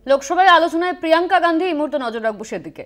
লোকসভায় আলোচনায় প্রিয়াঙ্কা গান্ধী এই মুহূর্তে নজর রাখবো সেদিকে।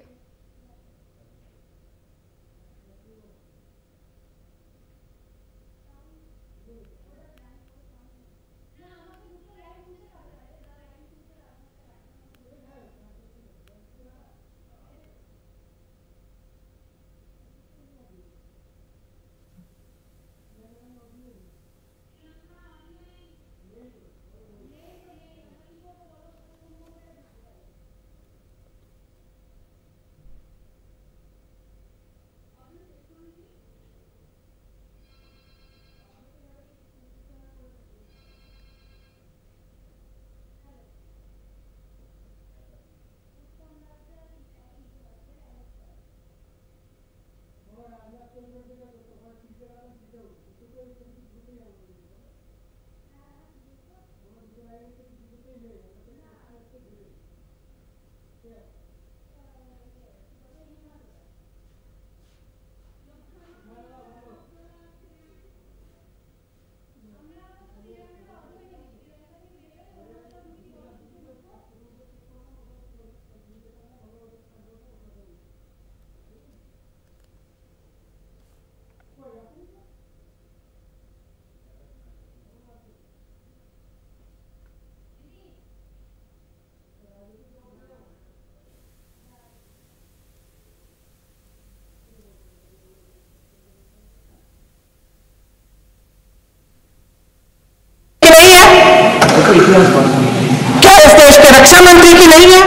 क्या इस देश के रक्षा मंत्री की नहीं है?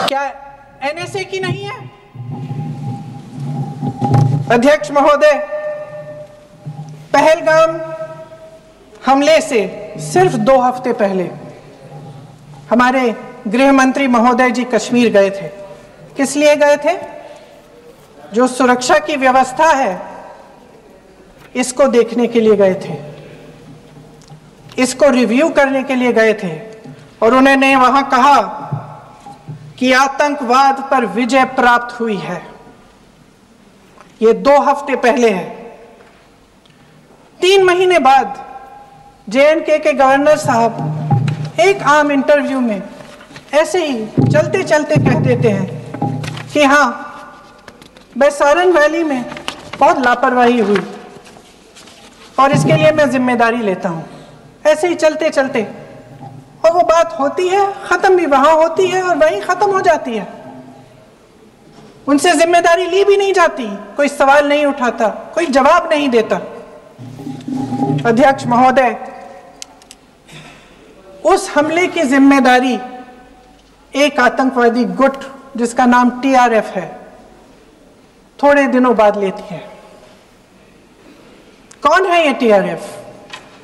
क्या एनएसए की नहीं है? अध्यक्ष महोदय, पहलगाम हमले से सिर्फ 2 हफ्ते पहले हमारे गृह मंत्री महोदय जी कश्मीर गए थे। किस लिए गए थे? जो सुरक्षा की व्यवस्था है इसको देखने के लिए गए थे, इसको रिव्यू करने के लिए गए थे और उन्होंने वहां कहा कि आतंकवाद पर विजय प्राप्त हुई है। ये 2 हफ्ते पहले है। 3 महीने बाद जेएनके के गवर्नर साहब एक आम इंटरव्यू में ऐसे ही चलते चलते कह देते हैं कि हाँ, बैसारन वैली में बहुत लापरवाही हुई और इसके लिए मैं जिम्मेदारी लेता हूं। ऐसे ही चलते चलते, और वो बात होती है, खत्म भी वहां होती है और वहीं खत्म हो जाती है। उनसे जिम्मेदारी ली भी नहीं जाती, कोई सवाल नहीं उठाता, कोई जवाब नहीं देता। अध्यक्ष महोदय, उस हमले की जिम्मेदारी एक आतंकवादी गुट जिसका नाम टीआरएफ है थोड़े दिनों बाद लेती है। कौन है ये टीआरएफ?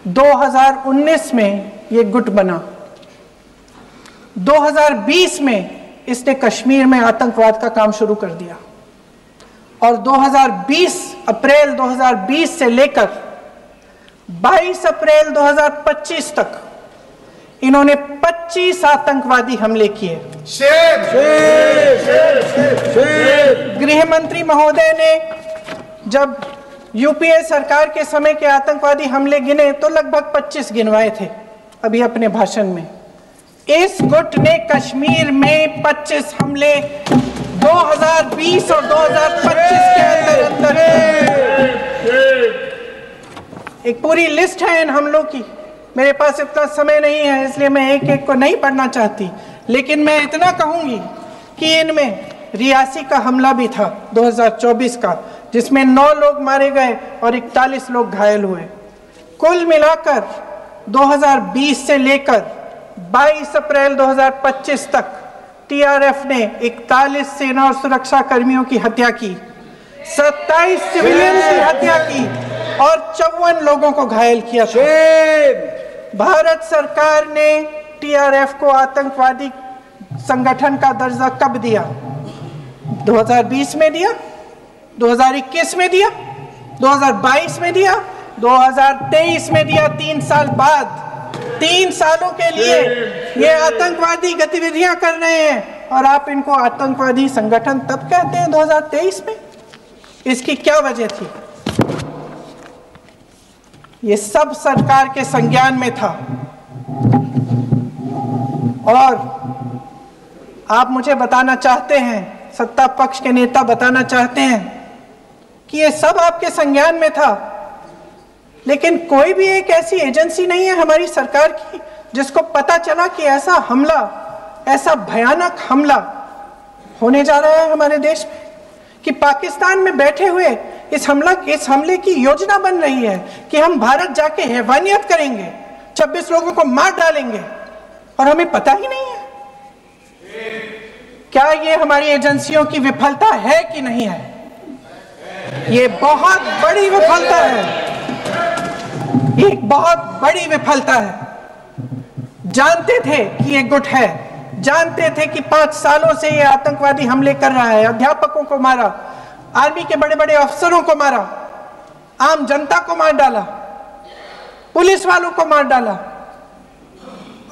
2019 में ये गुट बना। 2020 में इसने कश्मीर में आतंकवाद का काम शुरू कर दिया और 2020 अप्रैल 2020 से लेकर 22 अप्रैल 2025 तक इन्होंने 25 आतंकवादी हमले किए। गृह मंत्री महोदय ने जब यूपीए सरकार के समय के आतंकवादी हमले गिने तो लगभग 25 गिनवाए थे अभी अपने भाषण में। इस गुट ने कश्मीर में 25 हमले 2020 और 2025 के अंदर एक पूरी लिस्ट है इन हमलों की। मेरे पास इतना समय नहीं है इसलिए मैं एक एक को नहीं पढ़ना चाहती, लेकिन मैं इतना कहूंगी कि इनमें रियासी का हमला भी था 2024 का, जिसमें 9 लोग मारे गए और 41 लोग घायल हुए। कुल मिलाकर 2020 से लेकर 22 अप्रैल 2025 तक टीआरएफ ने 41 सेना और सुरक्षा कर्मियों की हत्या की, 27 सिविलियन की हत्या की और 54 लोगों को घायल किया था। भारत सरकार ने टीआरएफ को आतंकवादी संगठन का दर्जा कब दिया? 2020 में दिया, 2021 में दिया, 2022 में दिया, 2023 में दिया। 3 साल बाद, 3 सालों के लिए ये आतंकवादी गतिविधियां कर रहे हैं और आप इनको आतंकवादी संगठन तब कहते हैं 2023 में। इसकी क्या वजह थी? ये सब सरकार के संज्ञान में था। और आप मुझे बताना चाहते हैं, सत्ता पक्ष के नेता बताना चाहते हैं कि ये सब आपके संज्ञान में था, लेकिन कोई भी एक ऐसी एजेंसी नहीं है हमारी सरकार की जिसको पता चला कि ऐसा हमला, ऐसा भयानक हमला होने जा रहा है हमारे देश में, कि पाकिस्तान में बैठे हुए इस हमले की योजना बन रही है कि हम भारत जाके हैवानियत करेंगे, 26 लोगों को मार डालेंगे, और हमें पता ही नहीं है। क्या ये हमारी एजेंसियों की विफलता है कि नहीं है? ये बहुत बड़ी विफलता है, ये एक बहुत बड़ी विफलता है। जानते थे कि ये गुट है, जानते थे कि 5 सालों से ये आतंकवादी हमले कर रहा है, अध्यापकों को मारा, आर्मी के बड़े बड़े अफसरों को मारा, आम जनता को मार डाला, पुलिस वालों को मार डाला,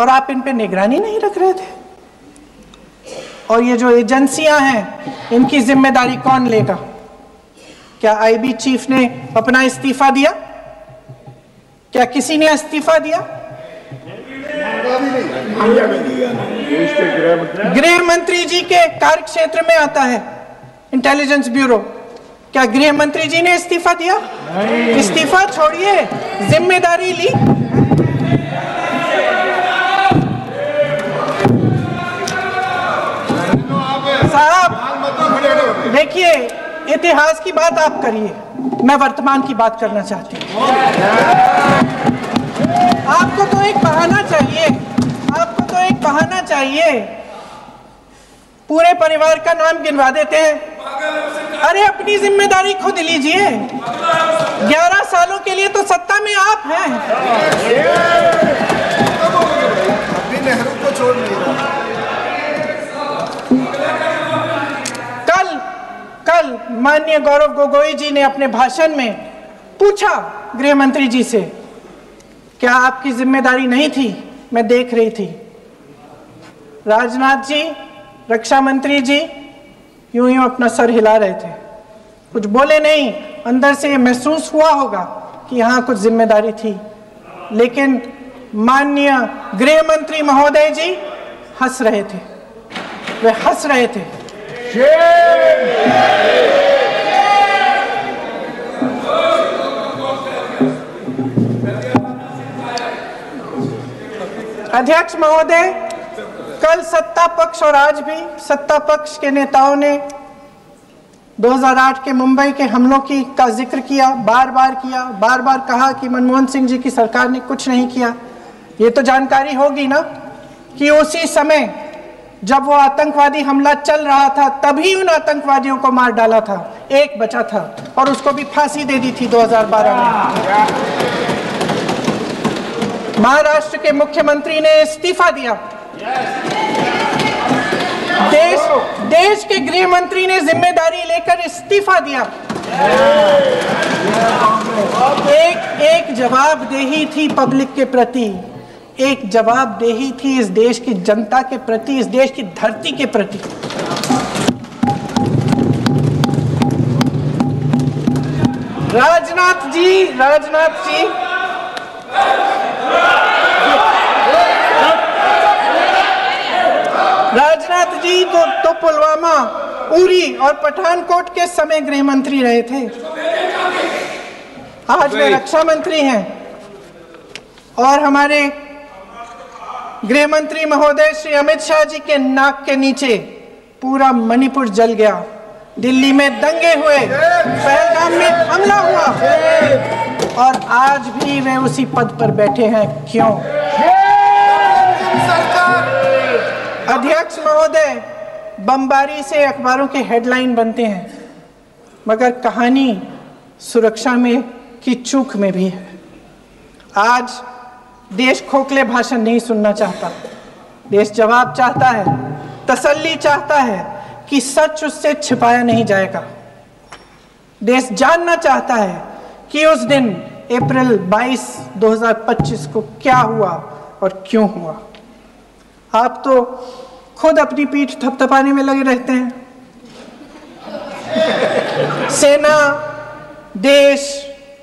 और आप इन पे निगरानी नहीं रख रहे थे। और ये जो एजेंसियां हैं, इनकी जिम्मेदारी कौन लेगा? क्या आईबी चीफ ने अपना इस्तीफा दिया? क्या किसी ने इस्तीफा दिया? गृह मंत्री जी के कार्य क्षेत्र में आता है इंटेलिजेंस ब्यूरो। क्या गृह मंत्री जी ने इस्तीफा दिया? इस्तीफा छोड़िए, जिम्मेदारी ली। साहब देखिए, इतिहास की बात आप करिए, मैं वर्तमान की बात करना चाहती हूँ। आपको तो एक बहाना चाहिए, आपको तो एक बहाना चाहिए। पूरे परिवार का नाम गिनवा देते हैं। अरे अपनी जिम्मेदारी खुद लीजिए। 11 सालों के लिए तो सत्ता में आप हैं। अभी नेहरू को छोड़ नहीं रहा। कल माननीय गौरव गोगोई जी ने अपने भाषण में पूछा गृह मंत्री जी से, क्या आपकी जिम्मेदारी नहीं थी? मैं देख रही थी। राजनाथ जी, रक्षा मंत्री जी यूं अपना सर हिला रहे थे, कुछ बोले नहीं। अंदर से ये महसूस हुआ होगा कि यहाँ कुछ जिम्मेदारी थी, लेकिन माननीय गृह मंत्री महोदय जी हंस रहे थे, वे हंस रहे थे। अध्यक्ष महोदय, कल सत्ता पक्ष और आज भी सत्ता पक्ष के नेताओं ने 2008 के मुंबई के हमलों का जिक्र किया, बार बार कहा कि मनमोहन सिंह जी की सरकार ने कुछ नहीं किया। ये तो जानकारी होगी ना कि उसी समय जब वो आतंकवादी हमला चल रहा था, तभी उन आतंकवादियों को मार डाला था, एक बचा था और उसको भी फांसी दे दी थी 2012 में। महाराष्ट्र के मुख्यमंत्री ने इस्तीफा दिया। देश के गृह मंत्री ने जिम्मेदारी लेकर इस्तीफा दिया। एक जवाबदेही थी पब्लिक के प्रति, एक जवाबदेही थी इस देश की जनता के प्रति, इस देश की धरती के प्रति। राजनाथ जी तो पुलवामा, उरी और पठानकोट के समय गृह मंत्री रहे थे। आज वे रक्षा मंत्री हैं और हमारे गृह मंत्री महोदय श्री अमित शाह जी के नाक के नीचे पूरा मणिपुर जल गया, दिल्ली में दंगे हुए, पहलगाम में हमला हुआ, और आज भी वे उसी पद पर बैठे हैं। क्यों? अध्यक्ष महोदय, बमबारी से अखबारों के हेडलाइन बनते हैं, मगर कहानी सुरक्षा में की चूक में भी है। आज देश खोखले भाषण नहीं सुनना चाहता, देश जवाब चाहता है, तसल्ली चाहता है कि सच उससे छिपाया नहीं जाएगा। देश जानना चाहता है कि उस दिन अप्रैल 22, 2025 को क्या हुआ और क्यों हुआ। आप तो खुद अपनी पीठ थपथपाने में लगे रहते हैं। सेना, देश,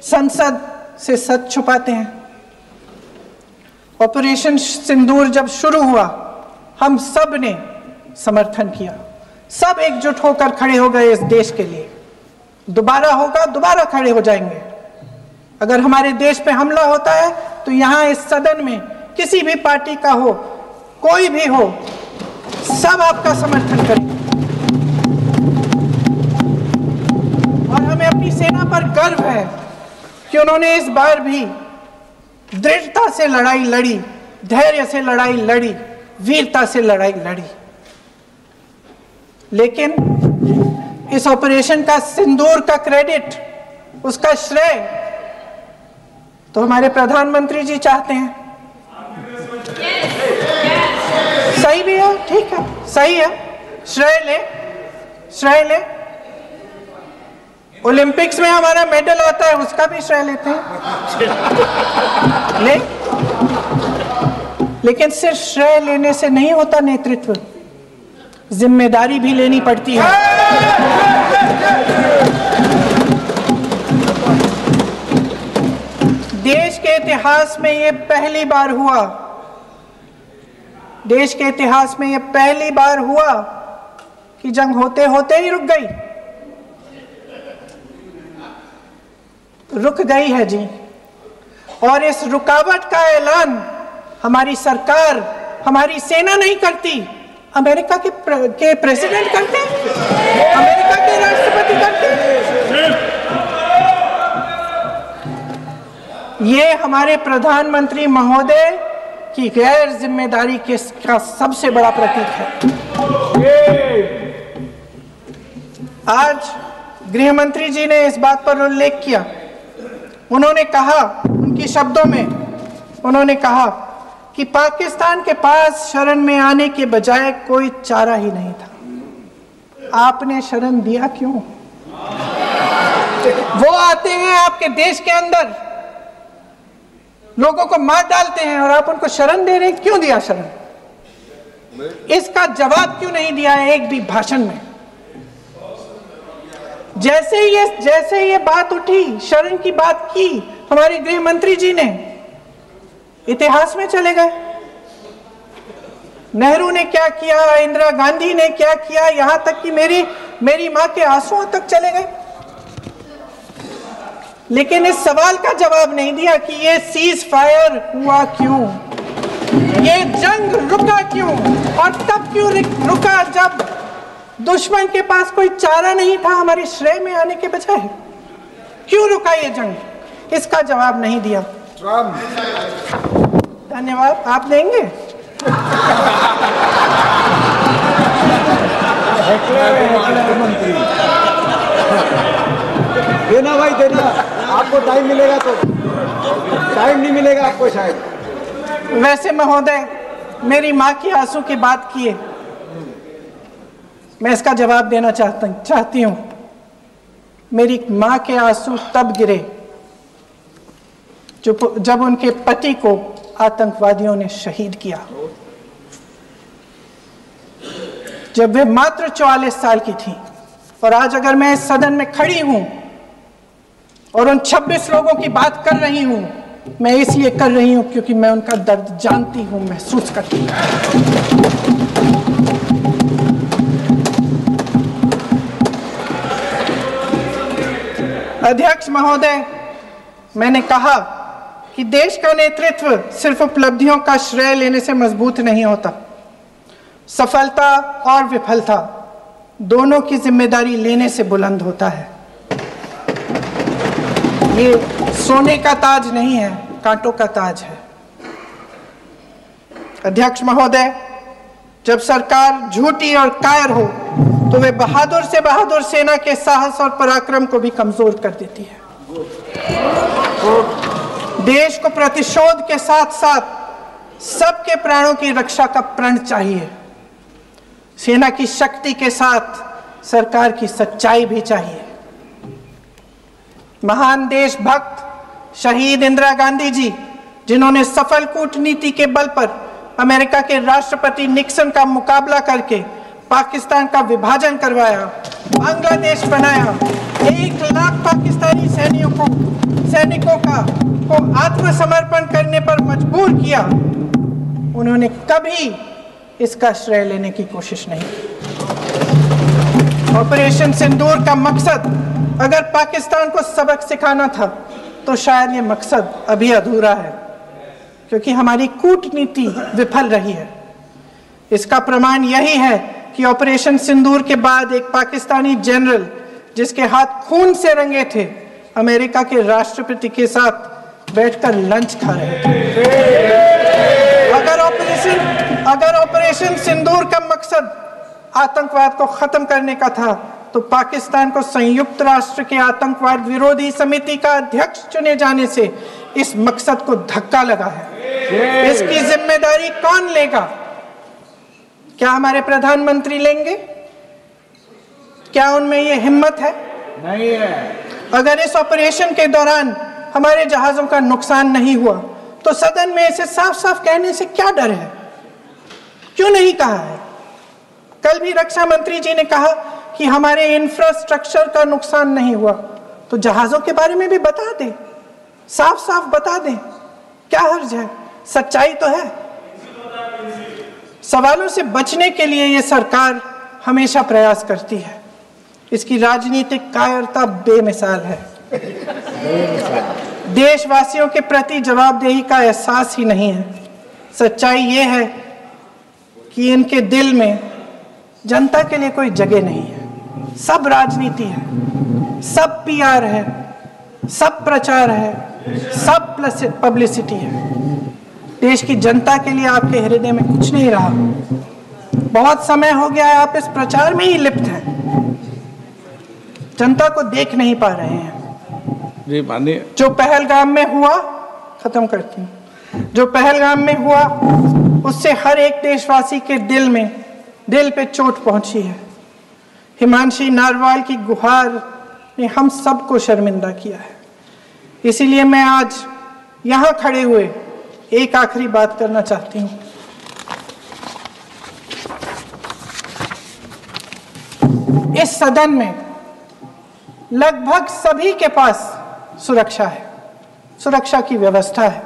संसद से सच छुपाते हैं। ऑपरेशन सिंदूर जब शुरू हुआ हम सब ने समर्थन किया, सब एकजुट होकर खड़े हो गए इस देश के लिए। दोबारा होगा, दोबारा खड़े हो जाएंगे। अगर हमारे देश पे हमला होता है तो यहाँ इस सदन में किसी भी पार्टी का हो, कोई भी हो, सब आपका समर्थन करेंगे। और हमें अपनी सेना पर गर्व है कि उन्होंने इस बार भी दृढ़ता से लड़ाई लड़ी, धैर्य से लड़ाई लड़ी, वीरता से लड़ाई लड़ी। लेकिन इस ऑपरेशन का सिंदूर का क्रेडिट, उसका श्रेय तो हमारे प्रधानमंत्री जी चाहते हैं। सही भी है, ठीक है, सही है, श्रेय ले, श्रेय ले। ओलंपिक्स में हमारा मेडल आता है, उसका भी श्रेय लेते हैं, ले। लेकिन सिर्फ श्रेय लेने से नहीं होता नेतृत्व, जिम्मेदारी भी लेनी पड़ती है। देश के इतिहास में ये पहली बार हुआ, देश के इतिहास में ये पहली बार हुआ कि जंग होते होते ही रुक गई, रुक गई है जी। और इस रुकावट का ऐलान हमारी सरकार, हमारी सेना नहीं करती, अमेरिका के प्रेसिडेंट करते हैं, अमेरिका के राष्ट्रपति करते हैं। ये हमारे प्रधानमंत्री महोदय की गैर जिम्मेदारी का सबसे बड़ा प्रतीक है। आज गृह मंत्री जी ने इस बात पर उल्लेख किया। उन्होंने कहा, उनके शब्दों में उन्होंने कहा कि पाकिस्तान के पास शरण में आने के बजाय कोई चारा ही नहीं था। आपने शरण दिया क्यों? वो आते हैं आपके देश के अंदर, लोगों को मार डालते हैं और आप उनको शरण दे रहे हैं। क्यों दिया शरण? इसका जवाब क्यों नहीं दिया है एक भी भाषण में? जैसे ये बात उठी, शरण की बात की, हमारे गृह मंत्री जी ने इतिहास में चले गए। नेहरू ने क्या किया, इंदिरा गांधी ने क्या किया, यहां तक कि मेरी मां के आंसुओं तक चले गए। लेकिन इस सवाल का जवाब नहीं दिया कि ये सीज फायर हुआ क्यों, ये जंग रुका क्यों, और तब क्यों रुका जब दुश्मन के पास कोई चारा नहीं था हमारे श्रेय में आने के बजाय। क्यों रुका ये जंग? इसका जवाब नहीं दिया। धन्यवाद, आप देंगे? देना भाई, देना। आपको टाइम मिलेगा तो, टाइम नहीं मिलेगा आपको शायद। वैसे महोदय, मेरी माँ की आंसू की बात किए, मैं इसका जवाब देना चाहती हूँ। मेरी माँ के आंसू तब गिरे जब उनके पति को आतंकवादियों ने शहीद किया, जब वे मात्र 44 साल की थी। और आज अगर मैं इस सदन में खड़ी हूं और उन 26 लोगों की बात कर रही हूं, मैं इसलिए कर रही हूं क्योंकि मैं उनका दर्द जानती हूं, महसूस करती हूं। अध्यक्ष महोदय, मैंने कहा कि देश का नेतृत्व सिर्फ उपलब्धियों का श्रेय लेने से मजबूत नहीं होता। सफलता और विफलता दोनों की जिम्मेदारी लेने से बुलंद होता है। ये सोने का ताज नहीं है, कांटों का ताज है। अध्यक्ष महोदय, जब सरकार झूठी और कायर हो तो वे बहादुर से बहादुर सेना के साहस और पराक्रम को भी कमजोर कर देती है। देश को प्रतिशोध के साथ साथ सबके प्राणों की रक्षा का प्रण चाहिए। सेना की शक्ति के साथ सरकार की सच्चाई भी चाहिए। महान देशभक्त शहीद इंदिरा गांधी जी, जिन्होंने सफल कूटनीति के बल पर अमेरिका के राष्ट्रपति निक्सन का मुकाबला करके पाकिस्तान का विभाजन करवाया, बांग्लादेश बनाया, 1 लाख पाकिस्तानी सैनिकों को आत्मसमर्पण करने पर मजबूर किया, उन्होंने कभी इसका श्रेय लेने की कोशिश नहीं की। ऑपरेशन सिंदूर का मकसद अगर पाकिस्तान को सबक सिखाना था तो शायद ये मकसद अभी अधूरा है, क्योंकि हमारी कूटनीति विफल रही है। इसका प्रमाण यही है कि ऑपरेशन सिंदूर के बाद एक पाकिस्तानी जनरल जिसके हाथ खून से रंगे थे, अमेरिका के राष्ट्रपति के साथ बैठकर लंच खा रहे थे। अगर ऑपरेशन सिंदूर का मकसद आतंकवाद को खत्म करने का था तो पाकिस्तान को संयुक्त राष्ट्र के आतंकवाद विरोधी समिति का अध्यक्ष चुने जाने से इस मकसद को धक्का लगा है। इसकी जिम्मेदारी कौन लेगा? क्या हमारे प्रधानमंत्री लेंगे? क्या उनमें ये हिम्मत है? नहीं है। अगर इस ऑपरेशन के दौरान हमारे जहाजों का नुकसान नहीं हुआ तो सदन में इसे साफ साफ कहने से क्या डर है? क्यों नहीं कहा है? कल भी रक्षा मंत्री जी ने कहा कि हमारे इंफ्रास्ट्रक्चर का नुकसान नहीं हुआ, तो जहाजों के बारे में भी बता दें, साफ साफ बता दें, क्या हर्ज है? सच्चाई तो है। सवालों से बचने के लिए ये सरकार हमेशा प्रयास करती है। इसकी राजनीतिक कायरता बेमिसाल है। देशवासियों के प्रति जवाबदेही का एहसास ही नहीं है। सच्चाई ये है कि इनके दिल में जनता के लिए कोई जगह नहीं है। सब राजनीति है, सब पीआर है, सब प्रचार है, सब पब्लिसिटी है। देश की जनता के लिए आपके हृदय में कुछ नहीं रहा। बहुत समय हो गया है आप इस प्रचार में ही लिप्त हैं, जनता को देख नहीं पा रहे हैं। जी मानिए। जो पहलगाम में हुआ, खत्म करती हूँ, जो पहलगाम में हुआ उससे हर एक देशवासी के दिल पे चोट पहुंची है। हिमांशी नारवाल की गुहार ने हम सबको शर्मिंदा किया है। इसीलिए मैं आज यहाँ खड़े हुए एक आखिरी बात करना चाहती हूँ। इस सदन में लगभग सभी के पास सुरक्षा है, सुरक्षा की व्यवस्था है।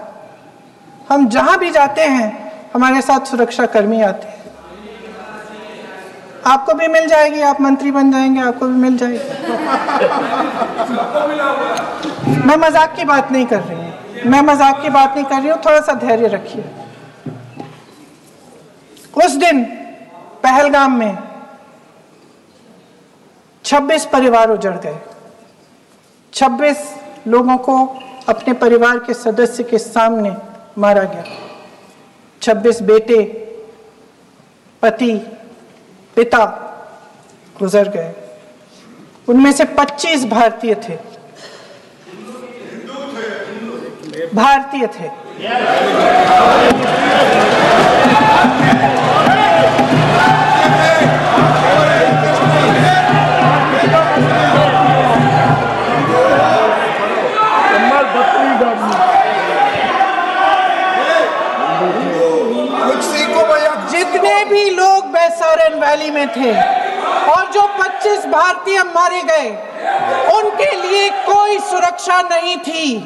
हम जहां भी जाते हैं हमारे साथ सुरक्षा कर्मी आते हैं। आपको भी मिल जाएगी, आप मंत्री बन जाएंगे, आपको भी मिल जाएगी। मैं मजाक की बात नहीं कर रही हूँ, थोड़ा सा धैर्य रखिए। उस दिन पहलगाम में 26 परिवार उजड़ गए। 26 लोगों को अपने परिवार के सदस्य के सामने मारा गया। 26 बेटे, पति, पिता गुजर गए। उनमें से 25 भारतीय थे। जितने भी लोग बैसारन वैली में थे और जो 25 भारतीय मारे गए, उनके लिए कोई सुरक्षा नहीं थी,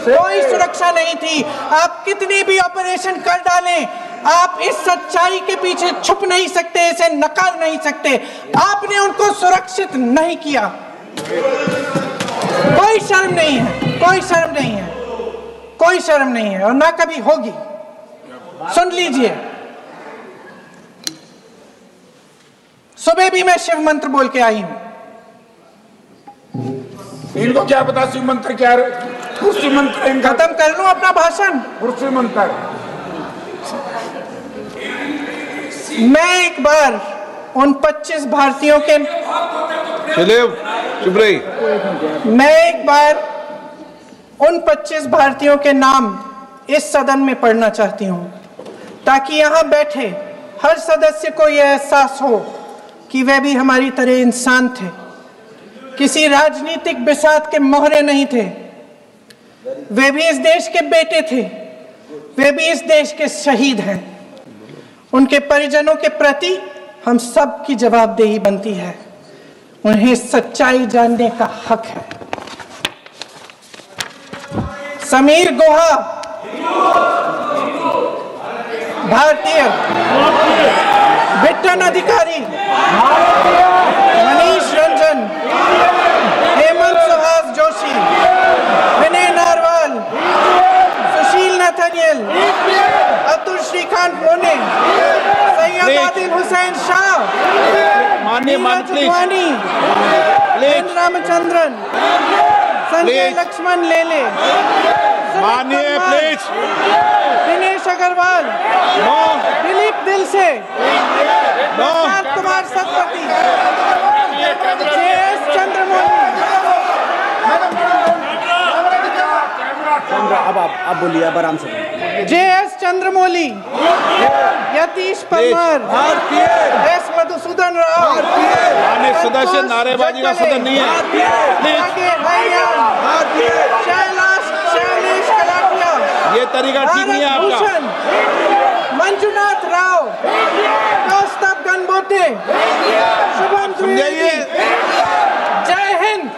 कोई सुरक्षा नहीं थी। आप कितने भी ऑपरेशन कर डालें, आप इस सच्चाई के पीछे छुप नहीं सकते, इसे नकार नहीं सकते। आपने उनको सुरक्षित नहीं किया। कोई शर्म नहीं है, कोई शर्म नहीं है, कोई शर्म नहीं है और ना कभी होगी। सुन लीजिए, सुबह भी मैं शिव मंत्र बोल के आई हूं। इनको क्या पता शिव मंत्र क्या है? शिव मंत्र खत्म कर लूं अपना भाषण। शिव मंत्र मैं एक बार उन 25 भारतीयों के मैं एक बार उन 25 भारतीयों के नाम इस सदन में पढ़ना चाहती हूं, ताकि यहां बैठे हर सदस्य को यह एहसास हो कि वे भी हमारी तरह इंसान थे, किसी राजनीतिक बिसात के मोहरे नहीं थे। वे भी इस देश के बेटे थे, वे भी इस देश के शहीद हैं। उनके परिजनों के प्रति हम सब की जवाबदेही बनती है। उन्हें सच्चाई जानने का हक है। समीर गुहा भारतीय सुमन अधिकारी, मनीष रंजन, हेमंत सुहास जोशी, विनय नारवाल, सुशील नथनियल, अतुल श्रीकांत मोने, सैयद आदिल हुसैन शाह, नीरज एन रामचंद्रन, संजय लक्ष्मण लेले, माननीय प्लीज, दिनेश अग्रवाल, दिलीप दिल से, प्रसाद कुमार सतपति, JS चंद्रमौली। अब आप बोलिए, अब आराम से। JS चंद्रमौली, यतीश परमार, S मधुसूदन राव, सदस्य नारेबाजी का सदन नहीं है। शैलेश कलाटिया, ये तरीका ठीक नहीं है आपका। मंजुनाथ राव, कौस्तभ गनबोटे, शुभम द्विवेदी। जय हिंद।